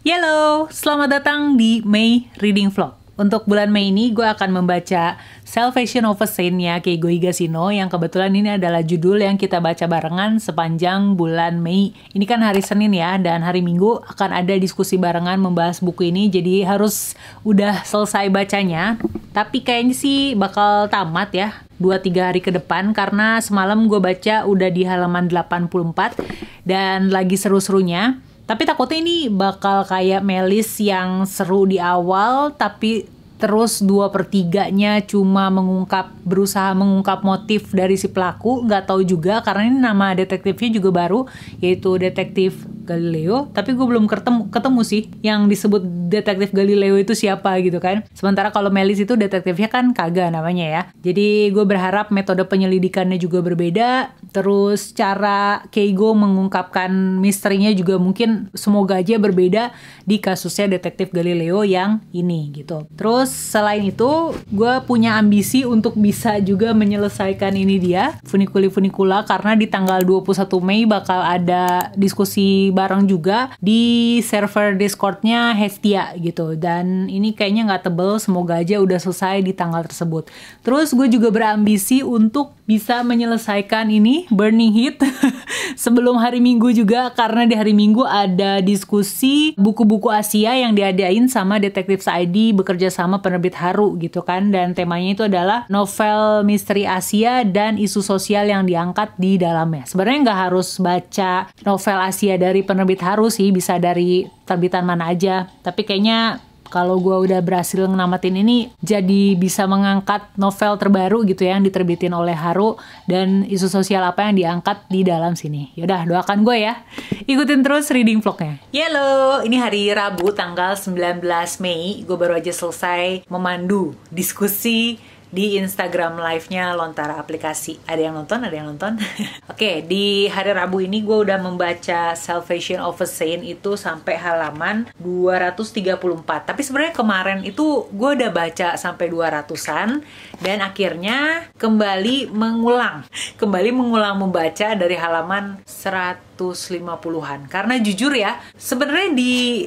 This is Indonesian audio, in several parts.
Halo, selamat datang di Mei Reading Vlog. Untuk bulan Mei ini gue akan membaca Salvation of a Saint-nya Keigo Higashino yang kebetulan ini adalah judul yang kita baca barengan sepanjang bulan Mei. Ini kan hari Senin ya, dan hari Minggu akan ada diskusi barengan membahas buku ini, jadi harus udah selesai bacanya. Tapi kayaknya sih bakal tamat ya 2-3 hari ke depan, karena semalam gue baca udah di halaman 84 dan lagi seru-serunya. Tapi takutnya ini bakal kayak Melis yang seru di awal, tapi terus 2/3-nya cuma berusaha mengungkap motif dari si pelaku. Nggak tahu juga, karena ini nama detektifnya juga baru, yaitu Detektif Galileo. Tapi gue belum ketemu sih yang disebut Detektif Galileo itu siapa gitu kan. Sementara kalau Melis itu detektifnya kan Kaga namanya ya. Jadi gue berharap metode penyelidikannya juga berbeda. Terus cara Keigo mengungkapkan misterinya juga mungkin semoga aja berbeda di kasusnya Detektif Galileo yang ini gitu. Terus selain itu gue punya ambisi untuk bisa juga menyelesaikan ini dia Funiculi Funicula, karena di tanggal 21 Mei bakal ada diskusi bareng juga di server Discord-nya Hestia gitu. Dan ini kayaknya nggak tebel, semoga aja udah selesai di tanggal tersebut. Terus gue juga berambisi untuk bisa menyelesaikan ini Burning Heat sebelum hari Minggu juga, karena di hari Minggu ada diskusi buku-buku Asia yang diadain sama Detektif ID bekerja sama penerbit Haru gitu kan. Dan temanya itu adalah novel misteri Asia dan isu sosial yang diangkat di dalamnya. Sebenarnya nggak harus baca novel Asia dari penerbit Haru sih, bisa dari terbitan mana aja. Tapi kayaknya kalau gue udah berhasil namatin ini, jadi bisa mengangkat novel terbaru gitu ya, yang diterbitin oleh Haru, dan isu sosial apa yang diangkat di dalam sini. Yaudah, doakan gue ya. Ikutin terus reading vlognya. Halo, ini hari Rabu tanggal 19 Mei. Gue baru aja selesai memandu diskusi di Instagram live-nya Lontara Aplikasi. Ada yang nonton? Oke, di hari Rabu ini gue udah membaca Salvation of a Saint itu sampai halaman 234. Tapi sebenarnya kemarin itu gue udah baca sampai 200-an, dan akhirnya kembali mengulang membaca dari halaman 150-an. Karena jujur ya, sebenarnya di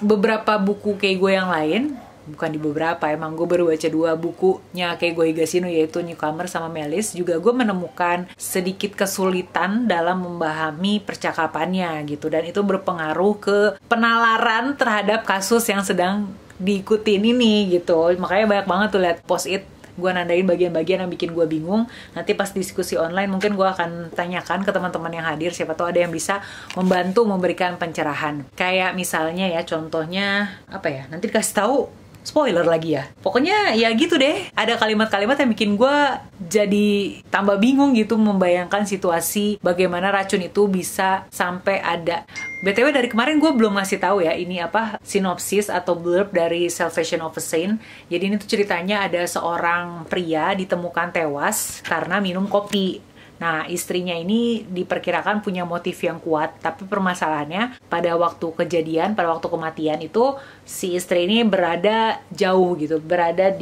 beberapa buku kayak gue yang lain, bukan di beberapa, emang gue baru baca 2 bukunya Keigo Higashino, yaitu Newcomer sama Melis, juga gue menemukan sedikit kesulitan dalam memahami percakapannya gitu, dan itu berpengaruh ke penalaran terhadap kasus yang sedang diikutin ini gitu. Makanya banyak banget tuh liat post-it gue nandain bagian-bagian yang bikin gue bingung. Nanti pas diskusi online mungkin gue akan tanyakan ke teman-teman yang hadir, siapa tahu ada yang bisa membantu memberikan pencerahan. Kayak misalnya ya, contohnya apa ya, nanti dikasih tahu, spoiler lagi ya. Pokoknya ya gitu deh. Ada kalimat-kalimat yang bikin gue jadi tambah bingung gitu membayangkan situasi bagaimana racun itu bisa sampai ada. BTW dari kemarin gue belum ngasih tahu ya ini apa sinopsis atau blurb dari Salvation of a Saint. Jadi ini tuh ceritanya ada seorang pria ditemukan tewas karena minum kopi. Nah, istrinya ini diperkirakan punya motif yang kuat, tapi permasalahannya pada waktu kejadian, pada waktu kematian itu si istri ini berada jauh gitu, berada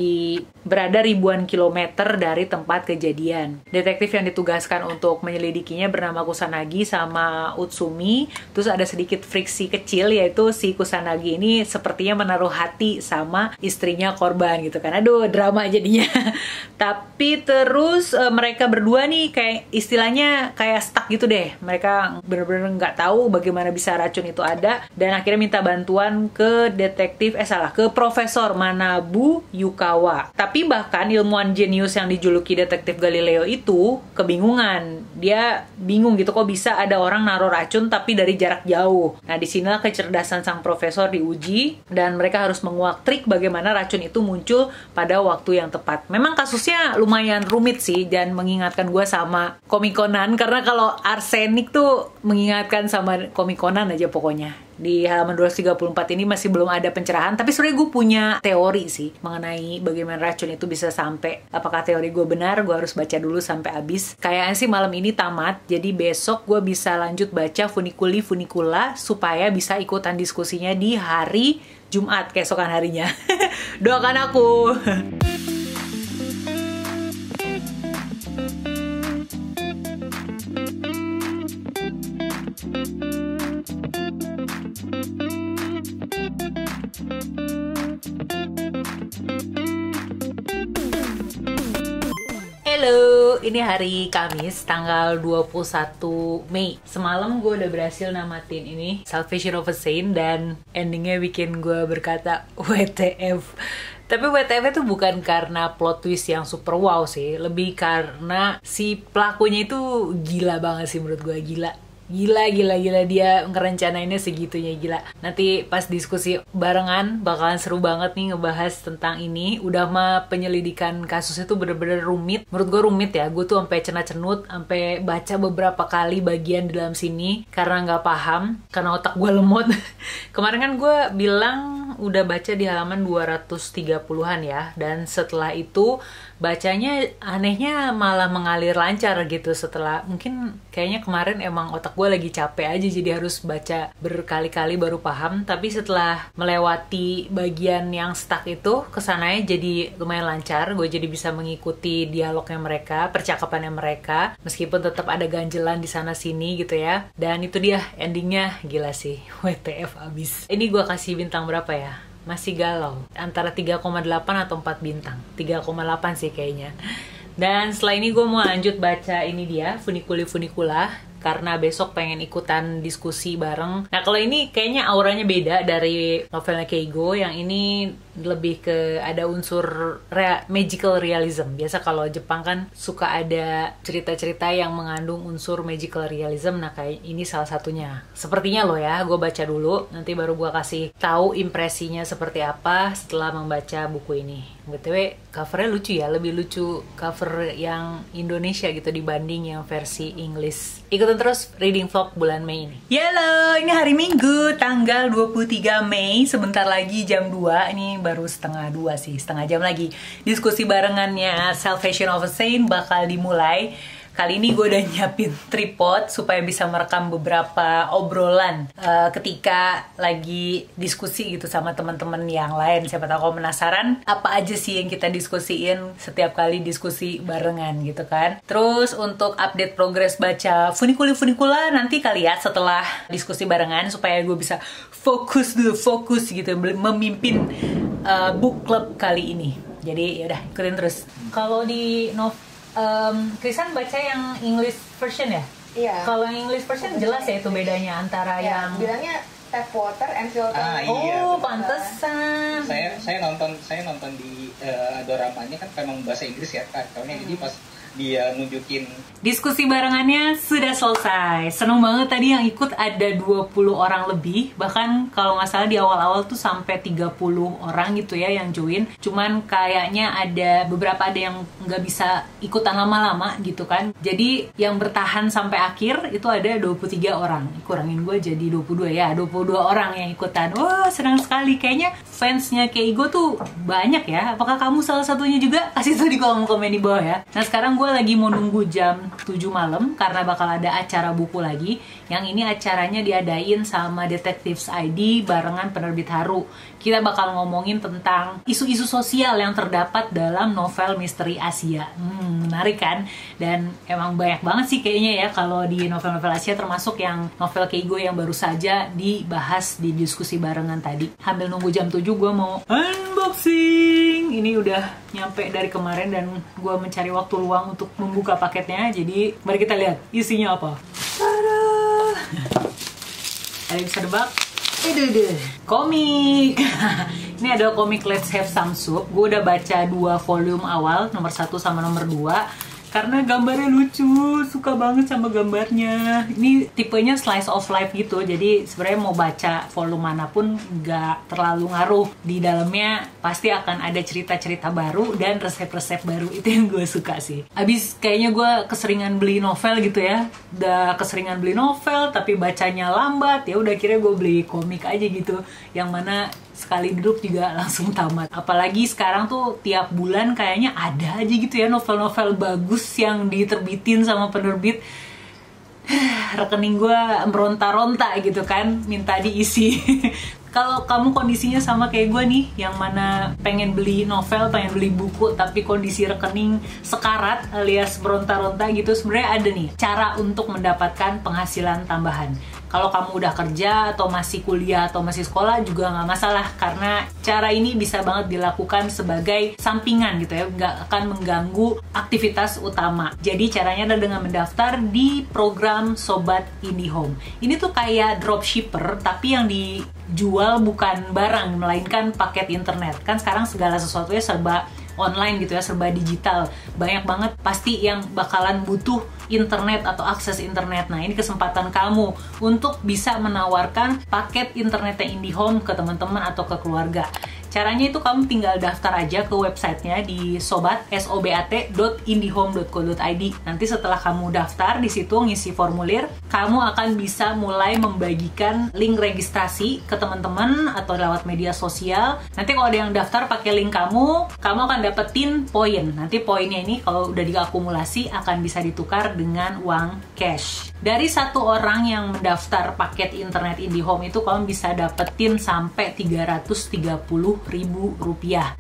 ribuan kilometer dari tempat kejadian. Detektif yang ditugaskan untuk menyelidikinya bernama Kusanagi sama Utsumi. Terus ada sedikit friksi kecil, yaitu si Kusanagi ini sepertinya menaruh hati sama istrinya korban gitu kan. Aduh, drama jadinya. Tapi terus mereka berdua nih kayak istilahnya kayak stuck gitu deh. Mereka bener-bener nggak tahu bagaimana bisa racun itu ada, dan akhirnya minta bantuan ke ke Profesor Manabu Yukawa. Tapi bahkan ilmuwan jenius yang dijuluki Detektif Galileo itu kebingungan. Dia bingung gitu, kok bisa ada orang naruh racun tapi dari jarak jauh. Nah, disinilah kecerdasan sang profesor diuji, dan mereka harus menguak trik bagaimana racun itu muncul pada waktu yang tepat. Memang kasusnya lumayan rumit sih, dan mengingatkan gue sama komikonan, karena kalau arsenik tuh mengingatkan sama komikonan aja pokoknya. Di halaman 234 ini masih belum ada pencerahan, tapi sebenarnya gue punya teori sih mengenai bagaimana racun itu bisa sampai. Apakah teori gue benar? Gue harus baca dulu sampai habis. Kayaknya sih malam ini tamat, jadi besok gue bisa lanjut baca Funiculi Funicula supaya bisa ikutan diskusinya di hari Jumat keesokan harinya. Doakan aku. ini hari Kamis, tanggal 21 Mei. Semalam gue udah berhasil namatin ini Salvation of a Saint, dan endingnya bikin gue berkata WTF. Tapi WTF itu bukan karena plot twist yang super wow sih, lebih karena si pelakunya itu gila banget sih menurut gue. Gila dia ngerencanainnya segitunya, gila. Nanti pas diskusi barengan bakalan seru banget nih ngebahas tentang ini. Udah mah penyelidikan kasusnya tuh bener-bener rumit. Menurut gue rumit ya, gue tuh sampai cenut-cenut, sampai baca beberapa kali bagian di dalam sini karena nggak paham, karena otak gue lemot. Kemarin kan gue bilang udah baca di halaman 230-an ya, dan setelah itu bacanya anehnya malah mengalir lancar gitu. Setelah mungkin kayaknya kemarin emang otak gue lagi capek aja, jadi harus baca berkali-kali baru paham. Tapi setelah melewati bagian yang stuck itu, kesananya jadi lumayan lancar. Gue jadi bisa mengikuti dialognya mereka, percakapannya mereka, meskipun tetap ada ganjelan di sana sini gitu ya. Dan itu dia endingnya, gila sih, WTF abis. Ini gue kasih bintang berapa ya? Masih galau, antara 3,8 atau 4 bintang. 3,8 sih kayaknya. Dan setelah ini gue mau lanjut baca ini dia, Funiculi Funicula, karena besok pengen ikutan diskusi bareng. Nah kalau ini kayaknya auranya beda dari novelnya Keigo. Yang ini lebih ke ada unsur magical realism. Biasa kalau Jepang kan suka ada cerita-cerita yang mengandung unsur magical realism. Nah kayak ini salah satunya. Sepertinya loh ya, gue baca dulu, nanti baru gue kasih tahu impresinya seperti apa setelah membaca buku ini. BTW covernya lucu ya, lebih lucu cover yang Indonesia gitu dibanding yang versi Inggris. Ikutin terus reading vlog bulan Mei ini. Halo, ini hari Minggu tanggal 23 Mei. Sebentar lagi jam 2. Ini baru setengah 2 sih, setengah jam lagi. Diskusi barengannya Salvation of a Saint bakal dimulai. Kali ini gue udah nyiapin tripod supaya bisa merekam beberapa obrolan ketika lagi diskusi gitu sama teman-teman yang lain. Siapa tahu kalau penasaran apa aja sih yang kita diskusiin setiap kali diskusi barengan gitu kan. Terus untuk update progres baca Funiculi Funicula nanti kali ya setelah diskusi barengan, supaya gue bisa fokus gitu memimpin book club kali ini. Jadi yaudah ikutin terus. Kalau di Krisan baca yang English version ya? Iya. Kalau yang English version jelas ya itu bedanya antara ya, yang bilangnya tap water and filter. Iya, oh, pantesan. Saya nonton di doramanya kan memang bahasa Inggris ya kan. Jadi pas dia nunjukin diskusi barengannya sudah selesai. Seneng banget tadi yang ikut ada 20 orang lebih. Bahkan kalau nggak salah di awal-awal tuh sampai 30 orang gitu ya yang join. Cuman kayaknya ada beberapa ada yang nggak bisa ikutan lama-lama gitu kan. Jadi yang bertahan sampai akhir itu ada 23 orang. Kurangin gue jadi 22 ya. 22 orang yang ikutan. Wah senang sekali. Kayaknya fansnya Keigo tuh banyak ya. Apakah kamu salah satunya juga? Kasih tuh di kolom komen di bawah ya. Nah sekarang gue lagi mau nunggu jam 7 malam karena bakal ada acara buku lagi. Yang ini acaranya diadain sama Detectives ID barengan penerbit Haru. Kita bakal ngomongin tentang isu-isu sosial yang terdapat dalam novel misteri Asia. Menarik kan? Dan emang banyak banget sih kayaknya ya kalau di novel-novel Asia, termasuk yang novel Keigo yang baru saja dibahas di diskusi barengan tadi. Sambil nunggu jam 7 gue mau unboxing. Ini udah nyampe dari kemarin dan gue mencari waktu luang untuk membuka paketnya. Jadi mari kita lihat isinya apa. Tada! Ada yang bisa nebak? Komik. Ini adalah komik Let's Have Some Soup. Gue udah baca 2 volume awal, nomor 1 sama nomor 2. Karena gambarnya lucu, suka banget sama gambarnya. Ini tipenya slice of life gitu, jadi sebenarnya mau baca volume manapun nggak terlalu ngaruh. Di dalamnya pasti akan ada cerita-cerita baru dan resep-resep baru, itu yang gue suka sih. Abis kayaknya gue keseringan beli novel gitu ya, udah keseringan beli novel tapi bacanya lambat, ya udah akhirnya gue beli komik aja gitu, yang mana sekali duduk juga langsung tamat. Apalagi sekarang tuh tiap bulan kayaknya ada aja gitu ya novel-novel bagus yang diterbitin sama penerbit. Rekening gue meronta-ronta gitu kan, minta diisi. Kalau kamu kondisinya sama kayak gue nih, yang mana pengen beli novel, pengen beli buku, tapi kondisi rekening sekarat alias meronta-ronta gitu, sebenarnya ada nih cara untuk mendapatkan penghasilan tambahan. Kalau kamu udah kerja atau masih kuliah atau masih sekolah juga nggak masalah, karena cara ini bisa banget dilakukan sebagai sampingan gitu ya, nggak akan mengganggu aktivitas utama. Jadi caranya adalah dengan mendaftar di program Sobat IndiHome. Ini tuh kayak dropshipper, tapi yang dijual bukan barang, melainkan paket internet. Kan sekarang segala sesuatunya serba online gitu ya, serba digital. Banyak banget pasti yang bakalan butuh internet atau akses internet. Nah, ini kesempatan kamu untuk bisa menawarkan paket internetnya IndiHome ke teman-teman atau ke keluarga. Caranya itu kamu tinggal daftar aja ke websitenya di sobat.indihome.co.id. Nanti setelah kamu daftar di situ ngisi formulir, kamu akan bisa mulai membagikan link registrasi ke teman-teman atau lewat media sosial. Nanti kalau ada yang daftar pakai link kamu akan dapetin poin. Nanti poinnya ini kalau udah diakumulasi akan bisa ditukar dengan uang cash. Dari satu orang yang mendaftar paket internet IndiHome itu kamu bisa dapetin sampai Rp330.000.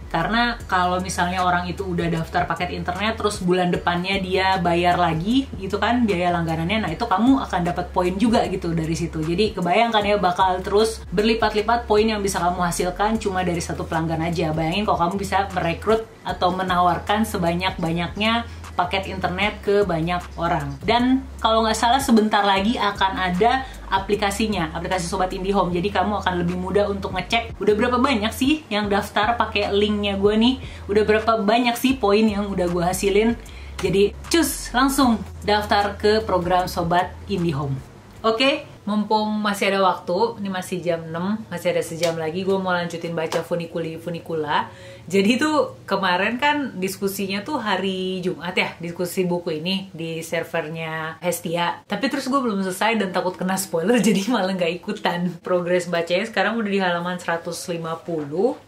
Karena kalau misalnya orang itu udah daftar paket internet terus bulan depannya dia bayar lagi gitu kan biaya langganannya, nah itu kamu akan dapat poin juga gitu dari situ. Jadi kebayangkan ya, bakal terus berlipat-lipat poin yang bisa kamu hasilkan cuma dari satu pelanggan aja. Bayangin kalau kamu bisa merekrut atau menawarkan sebanyak-banyaknya paket internet ke banyak orang. Dan kalau nggak salah sebentar lagi akan ada aplikasinya, aplikasi Sobat IndiHome. Jadi kamu akan lebih mudah untuk ngecek udah berapa banyak sih yang daftar pakai linknya gue nih, udah berapa banyak sih poin yang udah gue hasilin. Jadi cus, langsung daftar ke program Sobat IndiHome. Oke, mumpung masih ada waktu, ini masih jam 6, masih ada sejam lagi, gue mau lanjutin baca Funicula. Jadi tuh kemarin kan diskusinya tuh hari Jumat ya, diskusi buku ini di servernya Hestia. Tapi terus gue belum selesai dan takut kena spoiler, jadi malah nggak ikutan. Progres bacanya sekarang udah di halaman 150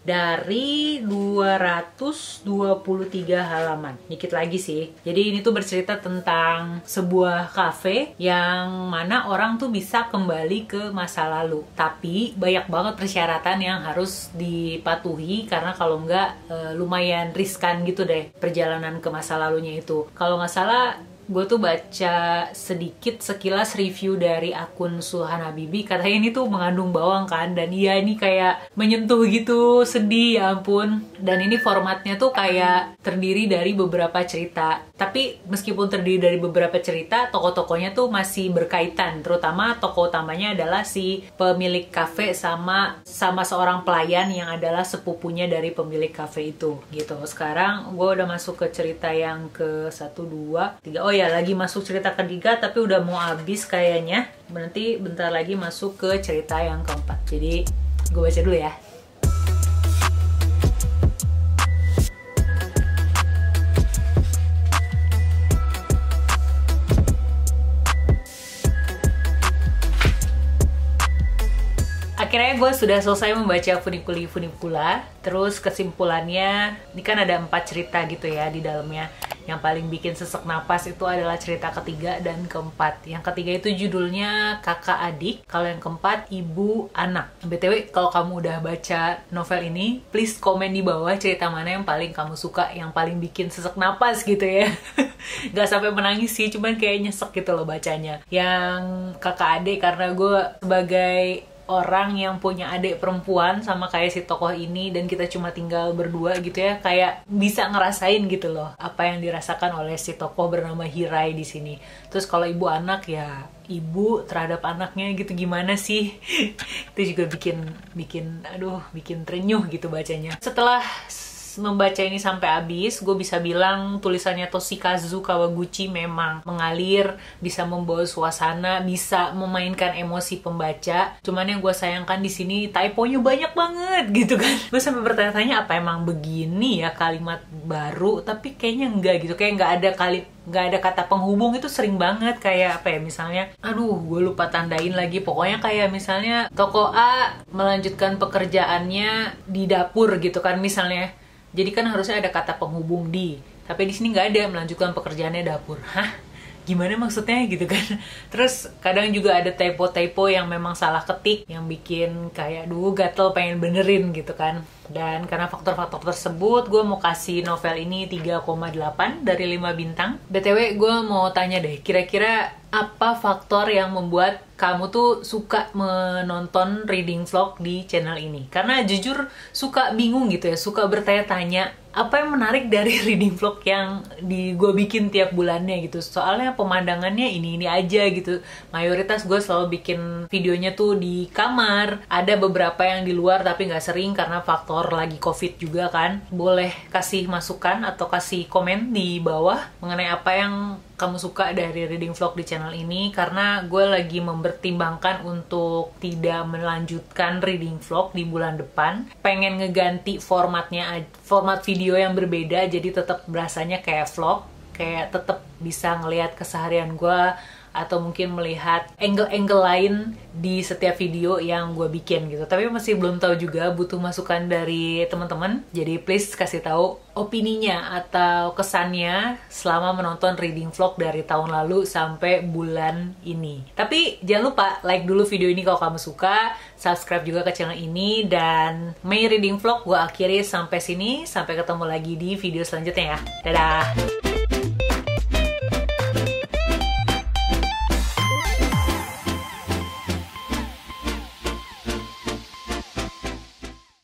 dari 223 halaman. Dikit lagi sih. Jadi ini tuh bercerita tentang sebuah cafe yang mana orang tuh bisa kembali ke masa lalu. Tapi banyak banget persyaratan yang harus dipatuhi, karena kalau nggak lumayan riskan gitu deh perjalanan ke masa lalunya itu. Kalau nggak salah gue tuh baca sedikit sekilas review dari akun Sulhan Habibi, katanya ini tuh mengandung bawang kan, dan iya ini kayak menyentuh gitu, sedih ya ampun. Dan ini formatnya tuh kayak terdiri dari beberapa cerita, tapi meskipun terdiri dari beberapa cerita, tokoh-tokohnya tuh masih berkaitan. Terutama tokoh utamanya adalah si pemilik kafe sama seorang pelayan yang adalah sepupunya dari pemilik kafe itu gitu. Sekarang gue udah masuk ke cerita yang ke 1, 2, 3. Oh ya, lagi masuk cerita ketiga tapi udah mau habis kayaknya. Nanti bentar lagi masuk ke cerita yang keempat. Jadi gue baca dulu ya. Akhirnya gue sudah selesai membaca Funicula. Terus kesimpulannya, ini kan ada 4 cerita gitu ya di dalamnya. Yang paling bikin sesek napas itu adalah cerita ketiga dan keempat. Yang ketiga itu judulnya Kakak Adik. Kalau yang keempat Ibu Anak. BTW, kalau kamu udah baca novel ini, please komen di bawah cerita mana yang paling kamu suka, yang paling bikin sesek napas gitu ya. Gak sampai menangis sih, cuman kayak nyesek gitu loh bacanya. Yang Kakak Adik karena gue sebagai orang yang punya adik perempuan sama kayak si tokoh ini, dan kita cuma tinggal berdua gitu ya, kayak bisa ngerasain gitu loh apa yang dirasakan oleh si tokoh bernama Hirai di sini. Terus kalau ibu anak ya ibu terhadap anaknya gitu gimana sih? Itu juga bikin terenyuh gitu bacanya. Setelah membaca ini sampai habis, gue bisa bilang tulisannya Toshikazu Kawaguchi memang mengalir, bisa membawa suasana, bisa memainkan emosi pembaca. Cuman yang gue sayangkan di sini typonya banyak banget gitu kan. Gue sampai bertanya-tanya apa emang begini ya kalimat baru, tapi kayaknya enggak gitu. Kayak nggak ada kata penghubung, itu sering banget. Kayak apa ya, misalnya gue lupa tandain lagi, pokoknya kayak misalnya tokoh A melanjutkan pekerjaannya di dapur gitu kan misalnya. Jadi kan harusnya ada kata penghubung di, tapi di sini nggak ada, melanjutkan pekerjaannya dapur. Hah? Gimana maksudnya gitu kan? Terus kadang juga ada typo-typo yang memang salah ketik, yang bikin kayak gatel pengen benerin gitu kan. Dan karena faktor-faktor tersebut, gue mau kasih novel ini 3,8 dari 5 bintang. BTW, gue mau tanya deh, kira-kira apa faktor yang membuat kamu tuh suka menonton reading vlog di channel ini? Karena jujur suka bingung gitu ya, suka bertanya-tanya apa yang menarik dari reading vlog yang gue bikin tiap bulannya gitu. Soalnya pemandangannya ini aja gitu. Mayoritas gue selalu bikin videonya tuh di kamar. Ada beberapa yang di luar tapi nggak sering karena faktor lagi covid juga kan. Boleh kasih masukan atau kasih komen di bawah mengenai apa yang kamu suka dari reading vlog di channel ini, karena gue lagi mempertimbangkan untuk tidak melanjutkan reading vlog di bulan depan. Pengen ngeganti formatnya, format video yang berbeda, jadi tetap berasanya kayak vlog, kayak tetap bisa ngelihat keseharian gue atau mungkin melihat angle-angle lain di setiap video yang gue bikin gitu. Tapi masih belum tahu juga, butuh masukan dari teman-teman. Jadi please kasih tahu opininya atau kesannya selama menonton reading vlog dari tahun lalu sampai bulan ini. Tapi jangan lupa like dulu video ini kalau kamu suka, subscribe juga ke channel ini, dan May Reading Vlog gue akhiri sampai sini. Sampai ketemu lagi di video selanjutnya ya. Dadah!